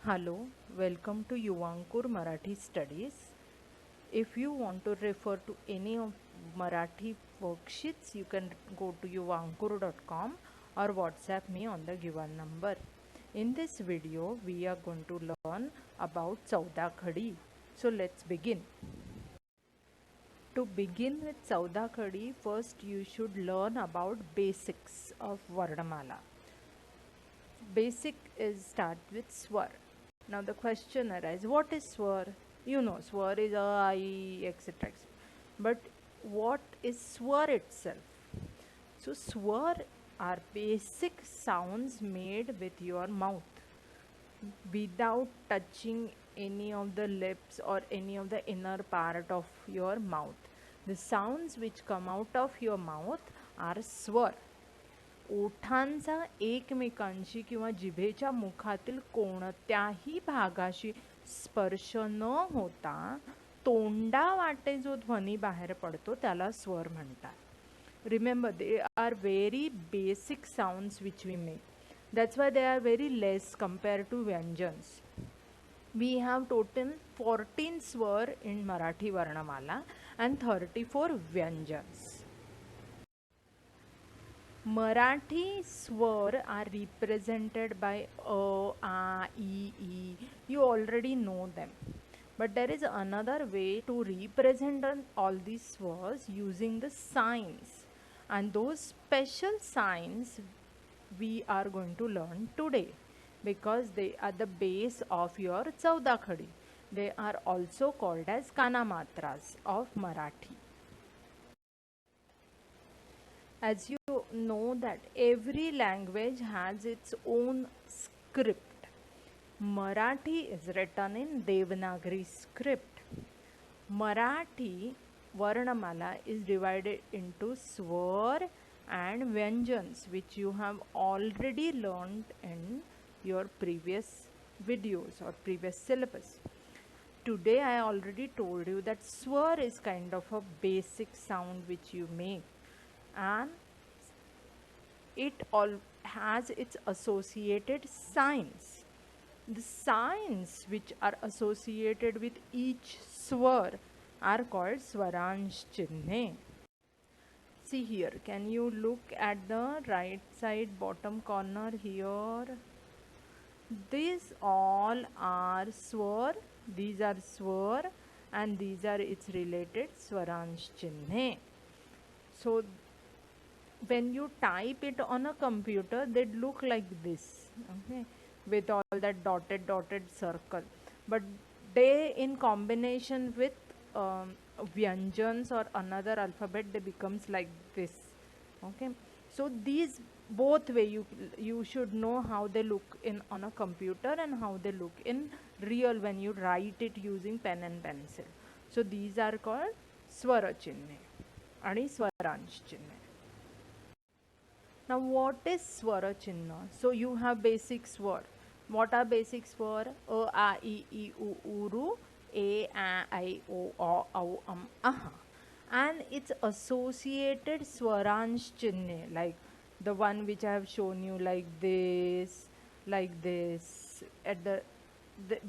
Hello, welcome to Yuvankur Marathi Studies. If you want to refer to any of Marathi worksheets, you can go to yuvankur.com or WhatsApp me on the given number. In this video, we are going to learn about chudakhadi. So let's begin. To begin with chudakhadi, first you should learn about basics of Varnamala. Basic is start with swar. Now the question arises, what is swar? You know, swar is a, I, etc. But what is swar itself? So swar are basic sounds made with your mouth without touching any of the lips or any of the inner part of your mouth. The sounds which come out of your mouth are swar. ओठांचा एकमेकांशी किंवा जिभेच्या मुखातील कोणत्याही भागाशी स्पर्श न होता तोंडावाटे जो ध्वनी बाहेर पडतो त्याला स्वर म्हणतात. Remember, they are very basic sounds which we make. That's why they are very less compare to व्यंजन्स. We have total 14 swar in Marathi Varnamala and 34 vyanjans. Marathi swar are represented by a, e. You already know them. But there is another way to represent all these swars using the signs. And those special signs we are going to learn today because they are the base of your chudakhadi. They are also called as kana matras of Marathi. As you know that every language has its own script. Marathi is written in Devanagari script. Marathi Varnamala is divided into swar and vyanjans, which you have already learned in your previous videos or previous syllabus. Today I already told you that swar is kind of a basic sound which you make, and it all has its associated signs. The signs which are associated with each swar are called swaransh chinhe. See here, can you look at the right side bottom corner here? These all are swar, these are swar, and these are its related swaransh chinhe. So when you type it on a computer, they look like this, okay, with all that dotted circle. But they, in combination with vyanjans or another alphabet, they becomes like this. Okay, so these both way you should know how they look in on a computer and how they look in real when you write it using pen and pencil. So these are called swara chinne and swaransh chinne. Now what is swara chinna? So you have basic swar. What are basic swar? A, I, U, Uru, A, I, O, Au, Aha. And its associated swaransh chinne, like the one which I have shown you, like this, at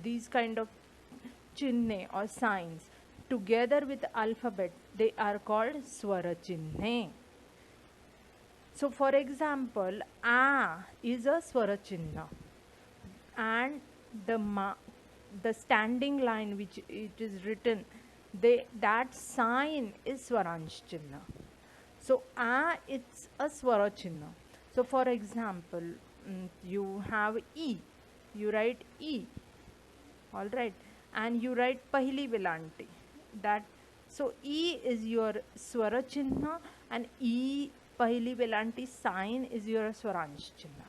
these kind of chinne or signs, together with alphabet, they are called swara chinne. So for example, A is a swara chinna, and the standing line which it is written, that sign is swaransh chinna. So A, it's a swara chinna. So for example, you have E, you write E, all right, and you write pahili velanti. So E is your swara chinna and E pahili velanti sign is your swaransh chinna.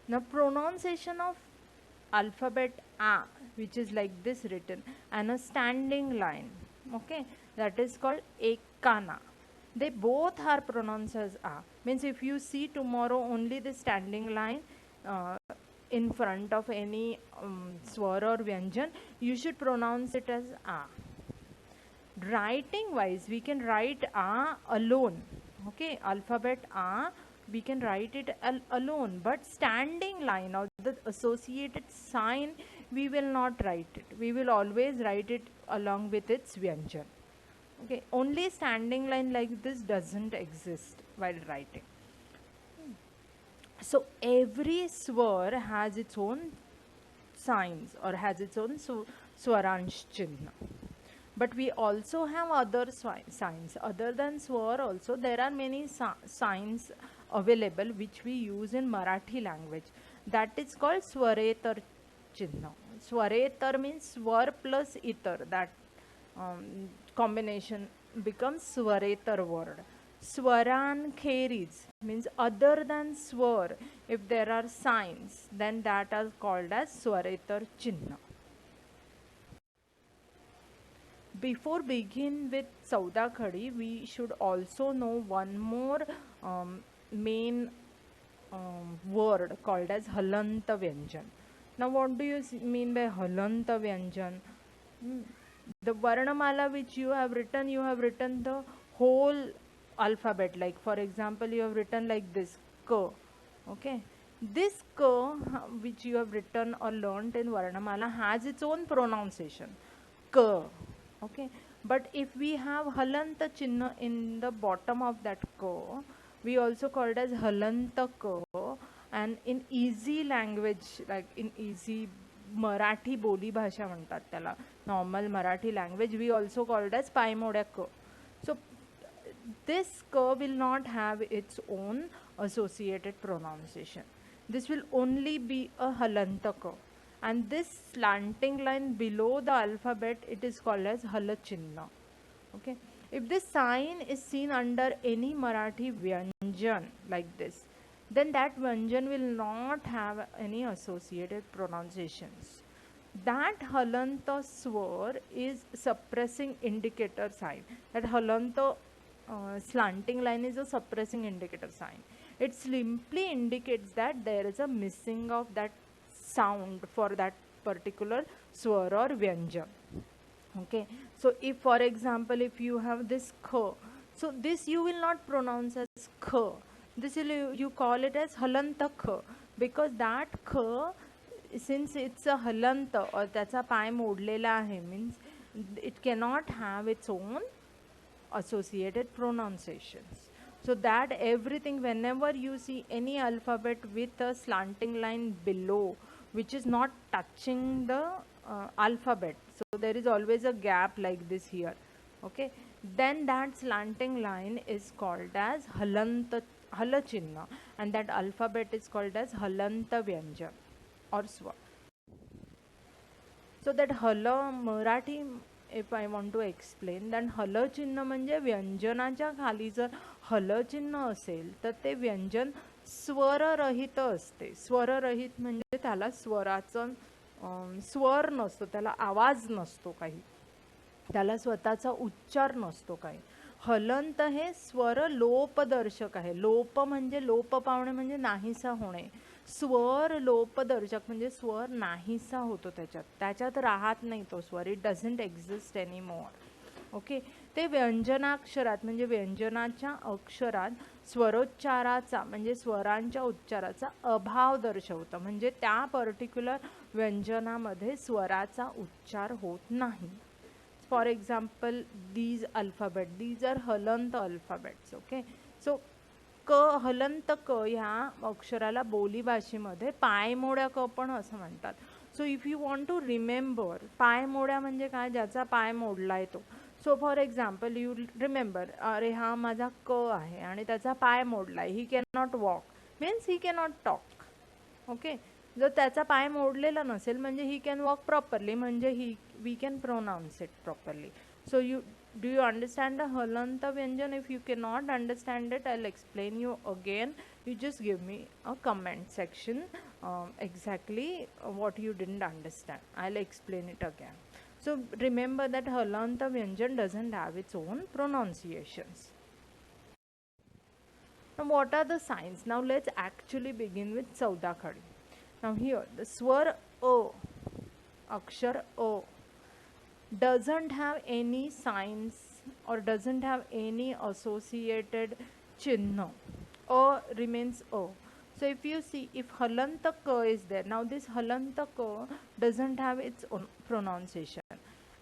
Now pronunciation of alphabet A, which is like this written, and a standing line, okay, that is called a kana. They both are pronounced as A. Means if you see tomorrow only the standing line in front of any swar or vyanjan, you should pronounce it as A. Writing wise, we can write A alone. Okay, alphabet A we can write it alone, but standing line or the associated sign, we will not write it. We will always write it along with its vyanjan. Okay, only standing line like this doesn't exist while writing. So every swar has its own signs or has its own swaransh chinna. But we also have other signs other than swar. Also, there are many signs available which we use in Marathi language. That is called swaretar chinna. Swaretar means swar plus itar. That combination becomes swaretar word. Swaran kheris means other than swar. If there are signs, then that are called as swaretar chinna. Before begin with chudakhadi, we should also know one more main word called as halanta vyanjan. Now, what do you mean by halanta vyanjan? Hmm. The varnamala which you have written the whole alphabet. Like for example, you have written like this k. Okay, this k which you have written or learnt in varnamala has its own pronunciation. K. Okay, but if we have halanta chinna in the bottom of that ko, we also call it as halanta ko. And in easy language, like in easy Marathi boli bhasha म्हणतात त्याला, normal Marathi language, we also call it as paimoड्या ko. So this ko will not have its own associated pronunciation. This will only be a halanta ko. And this slanting line below the alphabet, it is called as halachinna. Okay, if this sign is seen under any Marathi vyanjan like this, then that vyanjan will not have any associated pronunciations. That halanta swar is suppressing indicator sign. That halanta slanting line is a suppressing indicator sign. It simply indicates that there is a missing of that sound for that particular swar or vyanjan. Okay, so if for example if you have this kh, so this you will not pronounce as kh, this will you call it as halanta kh, because that kh, since it's a halanta or त्याचा पाय मोडलेला आहे, means it cannot have its own associated pronunciations. So that everything, whenever you see any alphabet with a slanting line below which is not touching the alphabet, so there is always a gap like this here. Okay, then that slanting line is called as halachinna, and that alphabet is called as halanta vyanjan or swar. So that hala Marathi, if I want to explain, then हल चिन्ह म्हणजे व्यंजनाच्या खाली जर हल चिन्ह असेल तर ते व्यंजन स्वररहित असते. स्वररहित म्हणजे त्याला स्वराचं स्वर नसतो, त्याला आवाज नसतो काही, त्याला स्वतःचा उच्चार नसतो काही. हलंत हे स्वर लोपदर्शक आहे. लोप म्हणजे लोप पावणे म्हणजे नाहीसा होणे. स्वर लोपदर्शक म्हणजे स्वर नाहीसा होतो, त्याच्यात राहत नाही तो स्वर. It doesn't exist any more. Okay, ते व्यंजनाक्षरात म्हणजे व्यंजनाच्या अक्षरात स्वरोच्चाराचा म्हणजे स्वरांच्या उच्चाराचा अभाव दर्शवतं. म्हणजे त्या पर्टिक्युलर व्यंजनामध्ये स्वराचा उच्चार होत नाही. For example these alphabet, these are हलंत अल्फाबेट्स. ओके, सो क हलंत क ह्या अक्षराला बोलीभाषेमध्ये पायमोड्या क पण असं म्हणतात. So if you want to remember, पायमोड्या म्हणजे काय, ज्याचा पाय मोडलाय तो. So for example you remember, अरे हा माझा क आहे आणि त्याचा पाय मोडलाय, he can not walk means he can not talk. Okay, जर त्याचा पाय मोडलेला नसेल म्हणजे ही कॅन वॉक प्रॉपरली, म्हणजे he we can pronounce it properly. So do you understand the halanta vyanjan? If you cannot understand it, I'll explain you again. You just give me a comment section exactly what you didn't understand. I'll explain it again. So remember that halanta vyanjan doesn't have its own pronunciations. Now what are the signs? Now let's actually begin with chudakhadi. Now here the swar a, akshar a, doesn't have any signs or doesn't have any associated chinna remains a. So if you see, if halanta ka is there, now this halanta ka doesn't have its own pronunciation.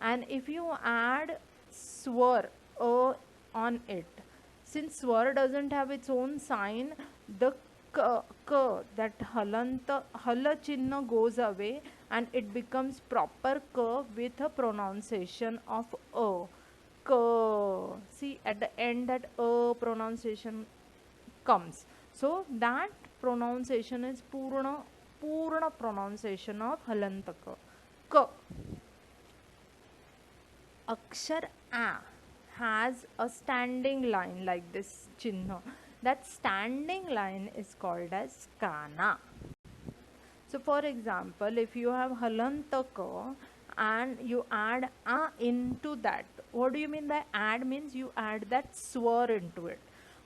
And if you add swar a on it, since swar doesn't have its own sign, the that halanta hala chinna goes away and it becomes proper ka with a pronunciation of a. Ka. See at the end that a pronunciation comes. So that pronunciation is purna pronunciation of halantaka. Ka. Akshar A has a standing line like this chinna. That standing line is called as kana. So for example, if you have halantaka and you add a into that, what do you mean by add? Means you add that swar into it.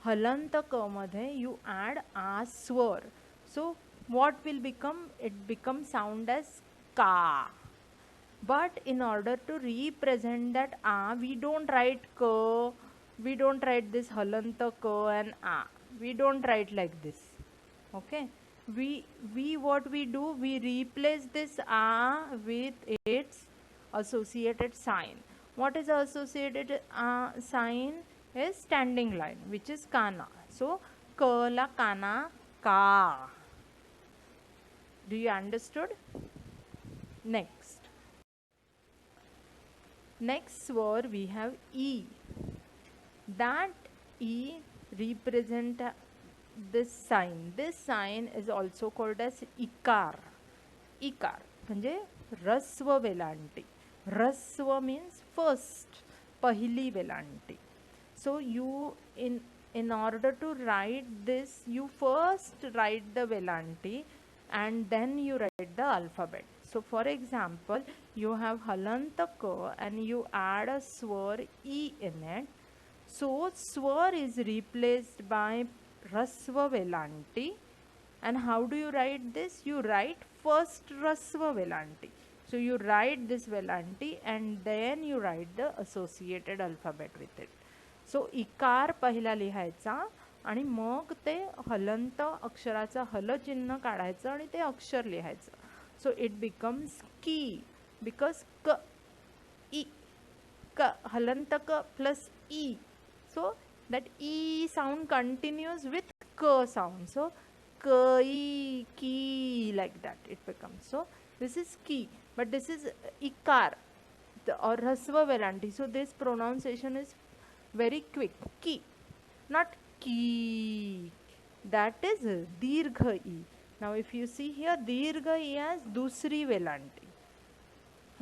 Halantaka madhe you add a swar. So what will become? It becomes sound as ka. But in order to represent that a, we don't write ka, we don't write this halanta ka and a. We don't write like this. Okay. We what we do, we replace this a with its associated sign. What is the associated sign? Is standing line, which is kana. So ka la kana ka. Do you understood? Next. Next swar we have E. That E represent this sign. This sign is also called as ikar. Ikar म्हणजे रस्व वेलांटी. रस्व means first, पहिली वेलांटी. So you in order to write this, you first write the velanti and then you write the alphabet. So for example, you have halanta ka and you add a swar e in it. So swar is replaced by rasva velanti. And how do you write this? You write first rasva velanti. So you write this velanti and then you write the associated alphabet with it. सो इकार पहिला लिहायचा आणि मग ते हलंत अक्षराचं हल चिन्ह काढायचं आणि ते अक्षर लिहायचं. सो इट बिकम्स की बिकॉज क ई क हलंत क plus E. So that E sound continues with क साऊंड. सो कई की like that it becomes. So this is ki, but this is ikar or rasva velanti. So this pronunciation is very quick. Ki, not ki. That is dirgha e. Now if you see here, dirgha e as dusri velanti.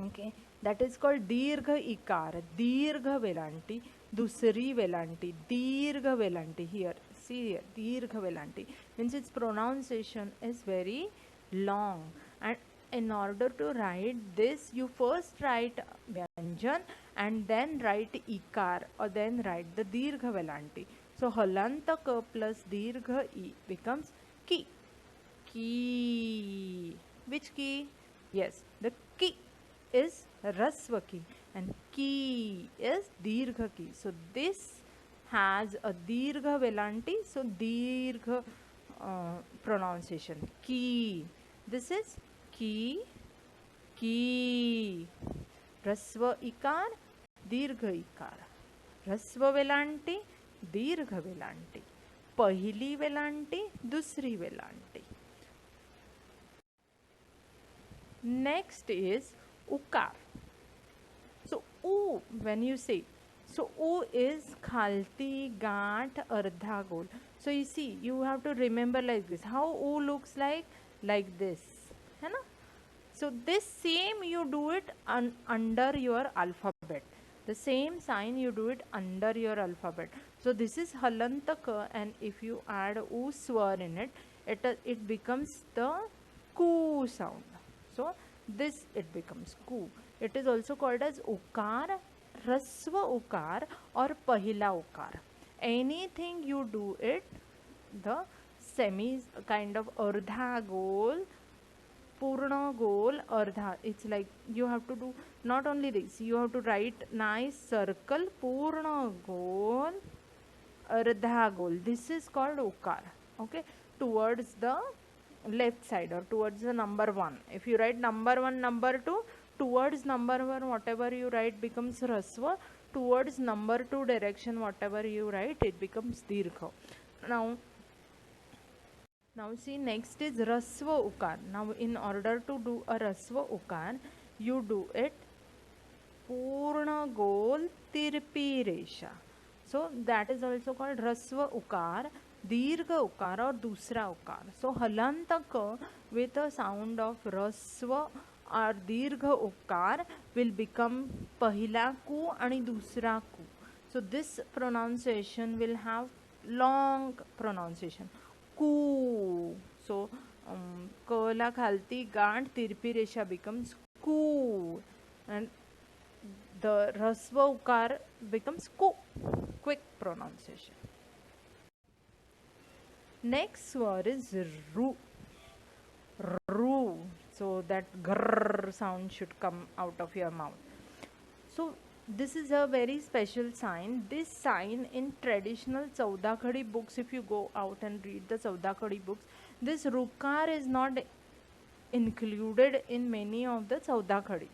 Okay, that is called dirgha ikar. Dirgha velanti, dusri velanti, dirgha velanti. Here, see here, dirgha velanti means its pronunciation is very long. And in order to write this, you first write vyanjan and then write ikar or then write the dirgha velanti. So halanta ka plus dirgha e becomes ki. Ki. Which ki? Yes, the ki is rasva ki and ki is dirgha ki. So this has a dirgha velanti. So dirgha pronunciation. Ki. This is ki. Ki. Rasva ikar, dirgha ikar. Rasva velanti, dirgha velanti. Pahili velanti, dusri velanti. Next is ukar. So u, when you say, so u is khalti gath ardha gol. So you see, you have to remember like this. How u looks like this, है ना? So this same you do it under your alphabet. The same sign you do it under your alphabet. So this is halanta ka, and if you add u swar in it, it becomes the ku sound. So this it becomes ku. It is also called as ukar, rasva ukar or pahila ukar. Anything you do it, the semi kind of ardha gol, purna gol, ardha. It's like you have to do not only this, you have to write nice circle, purna gol, ardha gol. This is called ukar. Okay, towards the left side or towards the number 1. If you write number 1, number 2, towards number 1 whatever you write becomes rasva, towards number 2 direction whatever you write it becomes dirgha. Now see, next is rasva ukar. Now in order to do a rasva ukar, you do it purna gol tirpi resha. So that is also called rasva ukar, dirgha ukar or dusra ukar. So halantaka with a sound of rasva or dirgha ukar will become pahila ku and dusra ku. So this pronunciation will have long pronunciation. Ku. So kala khalti gant tirpi resha becomes ku, and the rasva ukar becomes ku. Quick pronunciation. Next swar is ru. Ru. So that grrr sound should come out of your mouth. So this is a very special sign. This sign in traditional chudakhadi books, if you go out and read the chudakhadi books, this rukar is not included in many of the chudakhadi.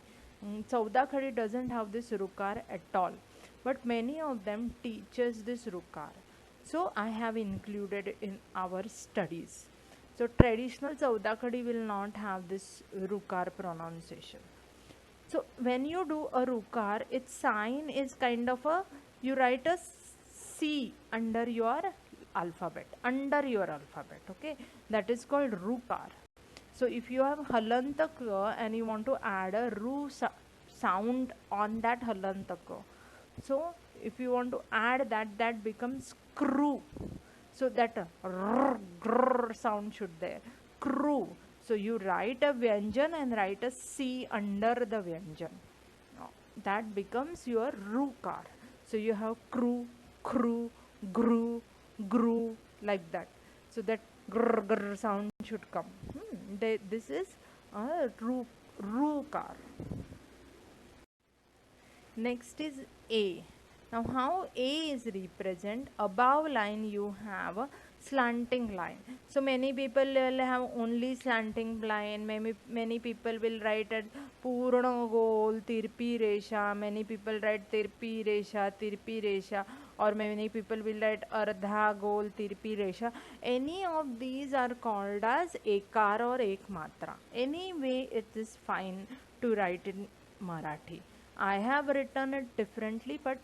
Chudakhadi doesn't have this rukar at all, but many of them teaches this rukar. So I have included in our studies. So traditional chudakhadi will not have this rukar pronunciation. So when you do a rukar, its sign is kind of a, you write a C under your alphabet, okay, that is called rukar. So if you have halantaka and you want to add a ru sound on that halantaka, so if you want to add that, that becomes kru. So that grrr sound should there, kru. So you write a vyanjan and write a C under the vyanjan. That becomes your rukar. So you have kru, kru, gru, gru, like that. So that grrr, grrr sound should come. This is a rukar. Next is A. Now how A is represent, above line you have a slanting line. So many people will have only slanting line. Many people will write at purna gol tirpi resha. Many people write tirpi resha, or many people will write ardha gol tirpi resha. Any of these are called as ekar or ek matra. Anyway, it is fine to write in Marathi. I have written it differently, but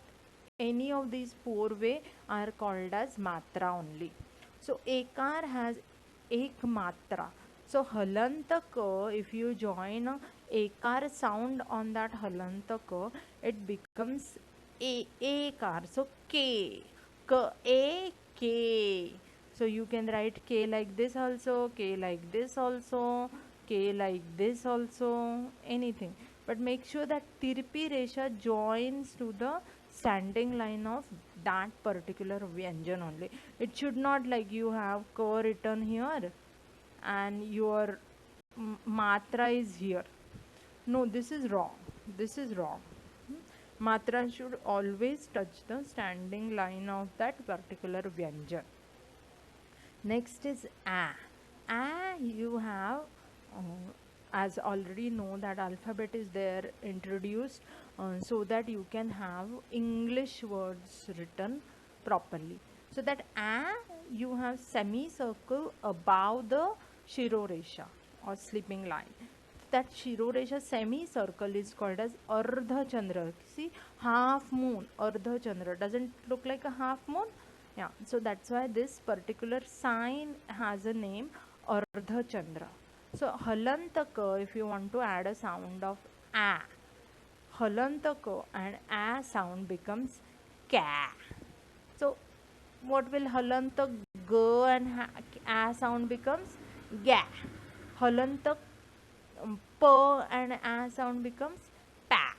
any of these 4 way are called as matra only. So ekar has ek matra. So halantaka, if you join a ekar sound on that halantaka, it becomes ekar. So k, a, k. So you can write k like this also, k like this also, k like this also, anything. But make sure that tirpi resha joins to the standing line of that particular vyanjan only. It should not like you have ka written here and your matra is here. No, this is wrong. This is wrong. Matra should always touch the standing line of that particular vyanjan. Next is a. A you have as already know that alphabet is there introduced so that you can have English words written properly. So that a you have semicircle above the shiroresha or sleeping line. That shiroresha semicircle is called as ardha chandra. See, half moon, ardha chandra doesn't look like a half moon. Yeah, so that's why this particular sign has a name ardha chandra. So halantaka, if you want to add a sound of a, halantaka and a sound becomes ka. So what will halantak g and a sound becomes ga. Halantak p and a sound becomes pa.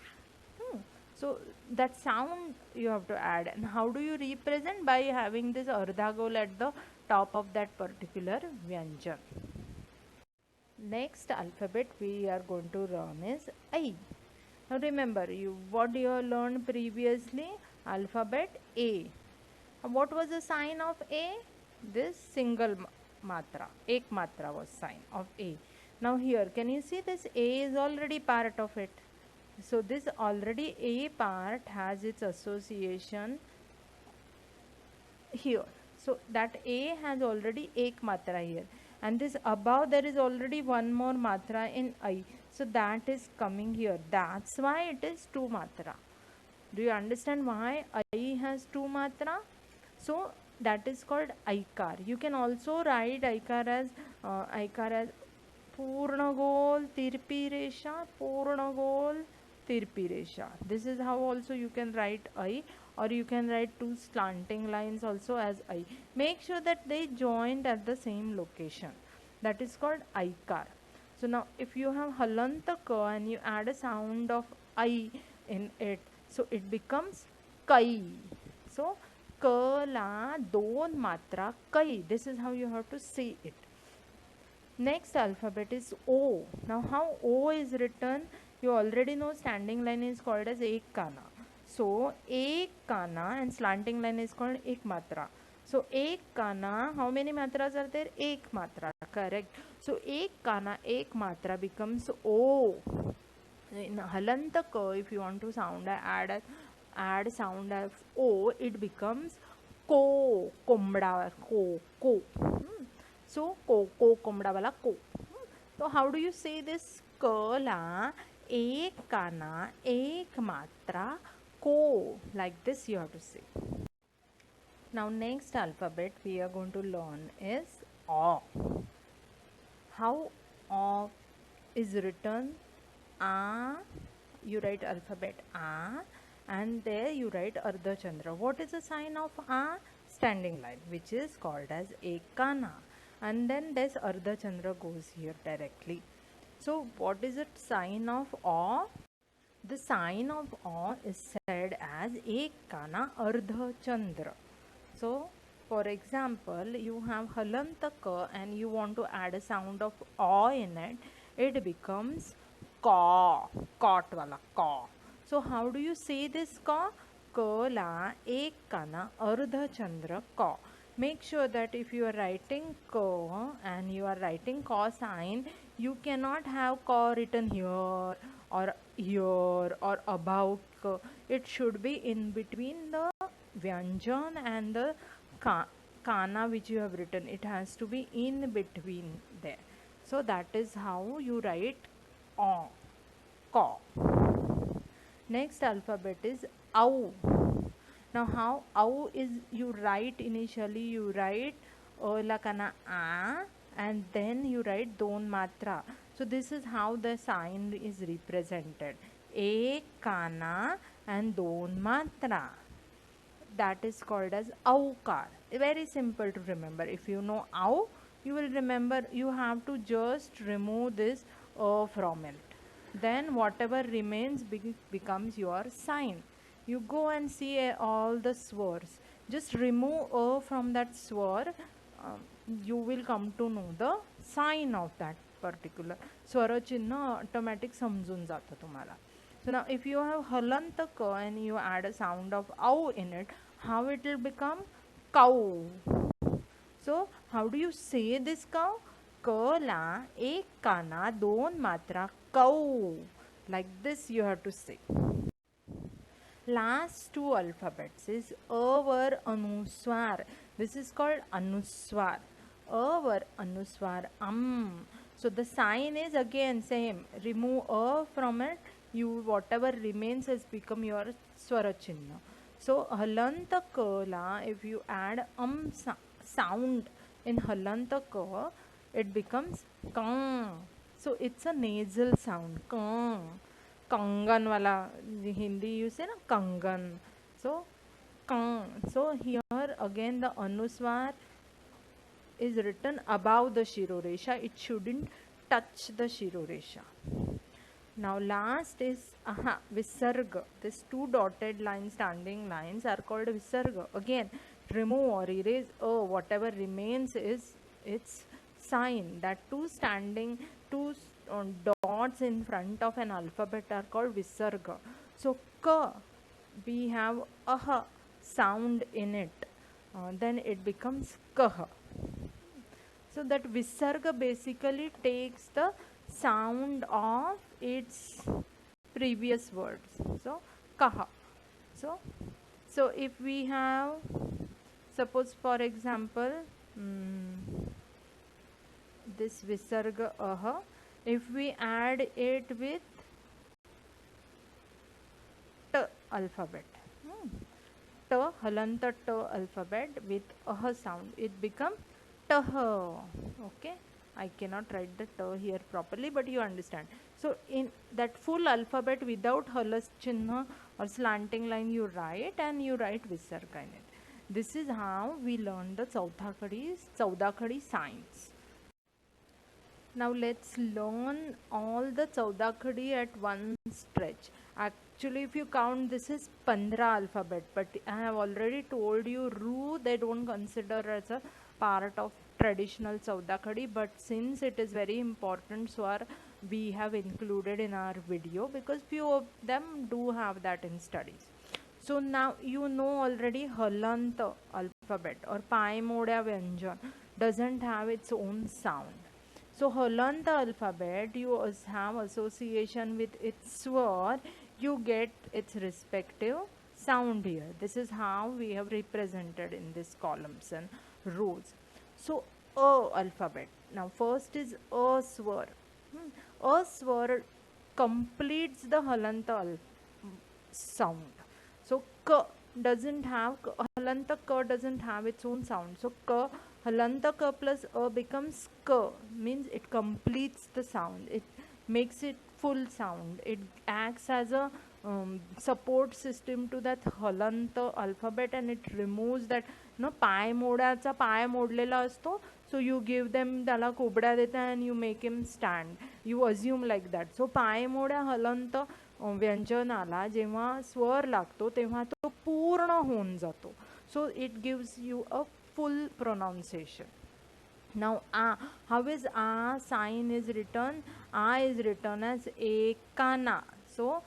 So that sound you have to add. And how do you represent? By having this ardhagol at the top of that particular vyanjan. Next alphabet we are going to learn is I. Now remember what you have learned previously, alphabet A. What was the sign of A? This single matra, ek matra was sign of A. Now here, can you see this A is already part of it. So this already A part has its association here. So that A has already ek matra here. And this above there is already one more matra in I. So that is coming here. That's why it is two matra. Do you understand why I has two matra? So that is called Aikar. You can also write Aikar as Purnagol Tirpi Resha, Purnagol Tirpi Resha. This is how also you can write I, or you can write two slanting lines also as I. Make sure that they joined at the same location. That is called Aikar. So now if you have halanta ka and you add a sound of I in it, so it becomes kai. So ka la don matra kai. This is how you have to say it. Next alphabet is O. Now how O is written? You already know standing line is called as ek kana. So ek kana and slanting line is called ek matra. So ek kana, how many matras are there? Ek matra, correct. So ek kana, ek matra becomes O. In halanta ka, if you want to add sound of O, it becomes ko, kombda, ko. So ko kombda wala ko. So how do you say this? Ka la ek kana ek matra ko. Like this you have to say. Now next alphabet we are going to learn is O. How O is written? A, you write alphabet A, and there you write Ardha Chandra. What is the sign of A? Standing line, which is called as Ekana. And then this Ardha Chandra goes here directly. So what is the sign of O? The sign of O is said as Ekana Ardha Chandra. So for example, you have halanta ka and you want to add a sound of O in it, it becomes ka, caught wala ka. So how do you say this ka? Ka la ek kana ardha chandra ka. Make sure that if you are writing ka and you are writing ka sign, you cannot have ka written here or above ka. It should be in between the vyanjan and the kana which you have written. It has to be in between there. So that is how you write O, ka. Next alphabet is au. Now how au is, you write initially you write la kana a and then you write don matra. So this is how the sign is represented. A kana and don matra. That is called as aukar. Very simple to remember. If you know au, you will remember. You have to just remove this from it. Then whatever remains becomes your sign. You go and see all the swars. Just remove from that swar. You will come to know the sign of that particular swara chinna automatic समजून जातं तुम्हाला. So now if you have halanta ka and you add a sound of au in it, how it will become? Cow. So how do you say this cow? Ka la ek kana don matra cow. Like this you have to say. Last two alphabets is avar anuswar. This is called anuswar. Avar anuswar So the sign is again same. Remove a from it. You whatever remains has become your swara chinna. So halanta ka, if you add sound in halanta ka, it becomes kang. So it's a nasal sound. Kang. Kangan wala Hindi you say na kangan. So kang. So here again the anuswar is written above the shiroresha. It shouldn't touch the shiroresha. Now last is visarga. These two dotted lines, standing lines are called visarga. Again, remove or erase whatever remains is its sign. That two dots in front of an alphabet are called visarga. So ka, we have aha sound in it. then it becomes kah. So that visarga basically takes the sound of its previous words. So kaha. So if we have, suppose for example, this visarga aha, if we add it with t alphabet, t halanta t alphabet with aha sound, it becomes tah. Okay, I cannot write the t here properly, but you understand. So in that full alphabet without halas chinna or slanting line you write, and you write visarga in it. This is how we learn the chaudakhadi signs. Now let's learn all the chaudakhadi at one stretch. Actually, if you count, this is 15 alphabet, but I have already told you Ru they don't consider as a part of traditional chaudakhadi, but since it is very important swar, we have included in our video because few of them do have that in studies. So now you know already halant alphabet or pai moda vyanjan doesn't have its own sound. So Holland alphabet, you have association with its swar, you get its respective sound here. This is how we have represented in these columns and rows. So alphabet. Now first is a swar. A swar completes the halanta sound. So k doesn't have halanta k doesn't have its own sound. So k halanta k plus a becomes k, means it completes the sound. It makes it full sound. It acts as a support system to that halanta alphabet, and it removes that पाय मोडाचा पाय मोडलेला असतो. So you give them त्याला कोबड्या देता and you make him stand. You assume like that. So पाय मोड्या हलंत व्यंजनाला जेव्हा स्वर लागतो तेव्हा तो पूर्ण होऊन जातो. So it gives you a full pronunciation. Now how is sign is written? Is written as ek kana. So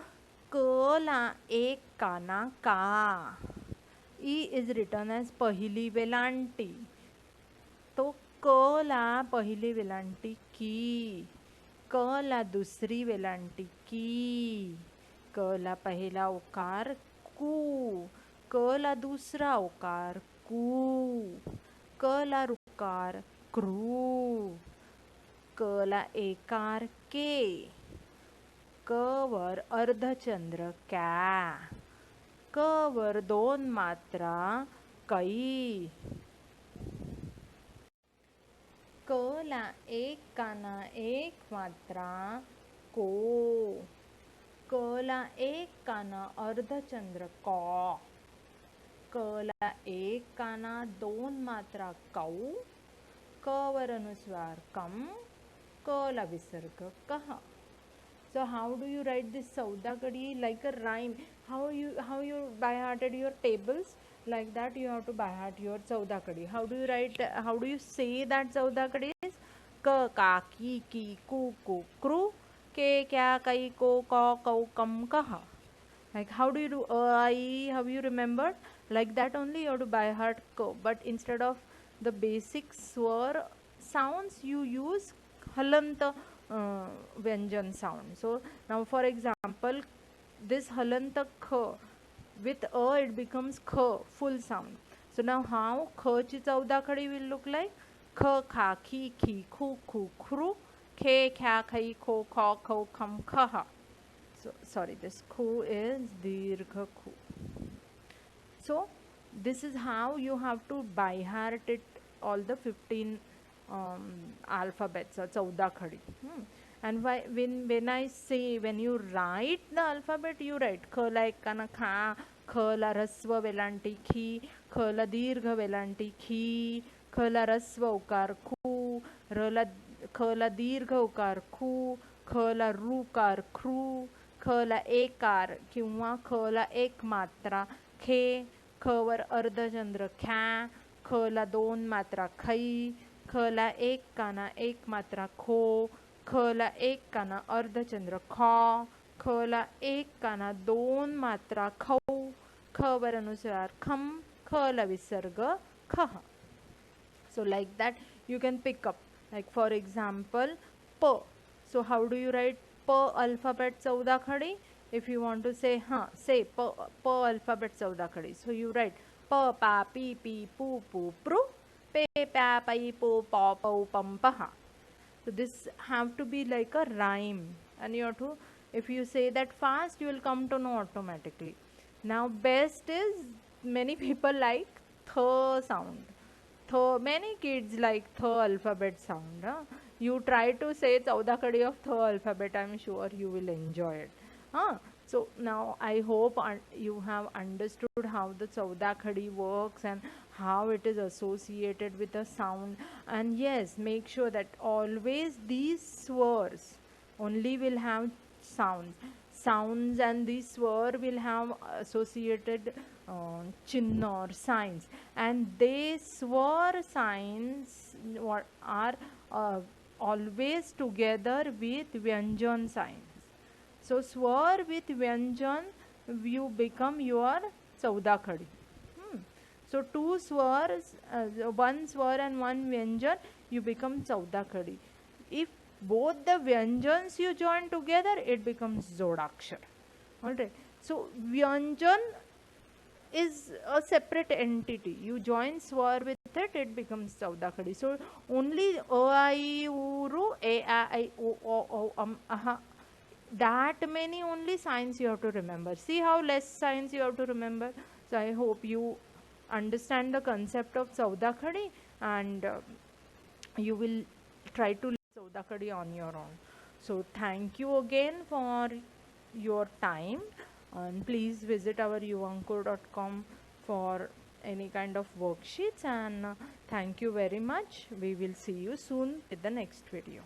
kala ek kana ka. E is written as पहिली वेलांटी. तो क ला पहिली वेलांटी की, क ला दूसरी वेलांटी की, क ला पहला उकार कू, क ला दूसरा उकार कू, क ला रुकार क्रू, क ला एकार के, क वर अर्धचंद्र क्या, क वर दोन मात्रा कै, क ला एक काना एक मात्रा को, क ला एक काना अर्धचंद्र कौ, क ला एक काना दोन मात्रा कौ, क वर अनुस्वार कम, क ला विसर्ग कह. So how do you write this chaudakhadi like a rhyme? How you by hearted your tables? Like that you have to by heart your chaudakhadi. How do you write? How do you say that chaudakhadi is? Ka ka ki ku ku kru, ke kya kai ko ko kau kam kaha. Like how do you do I? How you remembered? Like that only you have to by heart ko. But instead of the basic swar sounds, you use halanta vyanjan sound. So now for example, this halanta kh with a it becomes kh, full sound. So now how kh chi chaudakhadi will look like? Kh kha ki khi khu khu khru, khe kya khai ko kho kho kham khaha. So sorry, this khu is dirgha khu. So this is how you have to by heart it all the 15 alphabets or chaudakhadi. And when I say, when you write the alphabet, you write kh la kana kha, kh la rasva velanti khi, kh la dirgha velanti khi, kh la rasva ukar khu, kh la dirgha ukar khu, kh la rukar khru, kh la ekar किंवा ख ला एक मात्रा खे, ख वर अर्धचंद्र ख्या, ख ला दोन मात्रा खई, ख ला एक काना एक मात्रा खो, ख ला एक काना अर्धचंद्र खौ, ख ला एक काना दोन मात्रा खौ, ख वर अनुस्वार खम, ख ला विसर्ग kha. So like that you can pick up, like for example p. So how do you write p alphabet chudakhadi? If you want to say say p alphabet chudakhadi, so you write p pa pi pi pu pu pru pe pa pai po pa pau pam paha. So this have to be like a rhyme, and you have to, if you say that fast, you will come to know automatically. Now best is, many people like th sound. Many kids like th alphabet sound. You try to say chaudakadi of th alphabet, I'm sure you will enjoy it. So now I hope you have understood how the chaudakadi works and how it is associated with the sound. And yes, make sure that always these swars only will have sounds, and these swar will have associated chinna or signs, and they swar signs what are always together with vyanjan signs. So swar with vyanjan, you become your chaudakadi. So two swars, one swar and one vyanjan, you become chaudakadi. If both the vyanjans you join together, it becomes zodakshar. Alright. So vyanjan is a separate entity. You join swar with it, it becomes chaudakadi. So only a I uru a I o aha, that many only signs you have to remember. See how less signs you have to remember. So I hope you understand the concept of chaudakadi, and you will try to learn chaudakadi on your own. So thank you again for your time, and please visit our yuvankur.com for any kind of worksheets, and thank you very much. We will see you soon with the next video.